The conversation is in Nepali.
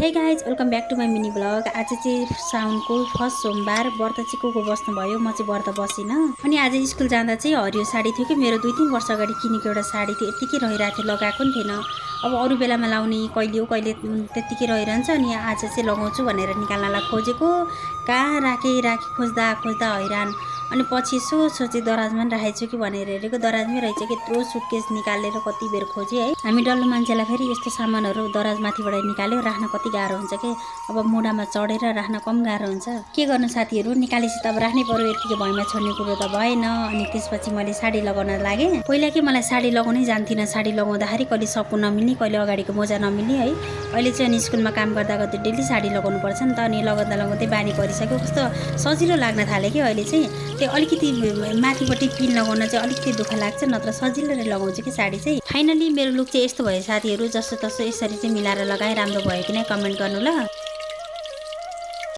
हे guys welcome back to my mini blog. आज चाहिँ साउनको फर्स्ट सोमबार व्रत चाहिँ को बस्नुभयो, म चाहिँ व्रत बसिनँ। अनि आज स्कुल जाँदा चाहिँ हरियो साडी थियो कि मेरो 2-3 वर्ष अगाडि किनेको एउटा साडी थियो, यत्तिकै रहिरहेको थियो, लगाएको पनि थिएन। अब अरू बेलामा लाउने कहिले हो कहिले त्यत्तिकै रहिरहन्छ। अनि आज चाहिँ लगाउँछु भनेर निकाल्नलाई खोजेको, कहाँ राखेँ खोज्दा खोज्दा हैरान। अनि पछि सोचे दराजमा पनि राखेको छु कि भनेर हेरेको, दराजमै रहेछ कि। यत्रो सुटकेस निकालेर कति बेर खोजेँ है। हामी डल्लो मान्छेलाई फेरि यस्तो सामानहरू दराजमाथिबाट निकाल्यो राख्न कति गाह्रो हुन्छ के। अब मुढामा चढेर राख्न कम गाह्रो हुन्छ। के गर्नु साथीहरू, निकालेपछि त अब राख्नै पर्यो, यतिकै भैमा छोड्ने कुरो त भएन। अनि त्यसपछि मैले साडी लगाउन लागेँ। पहिला के मलाई साडी लगाउनै जान्थिनँ। साडी लगाउँदाखेरि कहिले सपु नमिल्ने, कहिले अगाडिको मोजा नमिल्ने है। अहिले चाहिँ अनि स्कुलमा काम गर्दा गर्दै डेली साडी लगाउनु पर्छ नि त। अनि लगाउँदै बानी परिसक्यो, कस्तो सजिलो लाग्न थाल्यो कि अहिले चाहिँ। त्यो अलिकति माथिपट्टि पिन लगाउन चाहिँ अलिकति दुःख लाग्छ, नत्र सजिलोले लगाउँछु कि साडी चाहिँ। फाइनली मेरो लुक चाहिँ यस्तो भयो साथीहरू। जसो तसो यसरी चाहिँ मिलाएर लगाएँ। राम्रो भयो कि नै कमेन्ट गर्नु ल।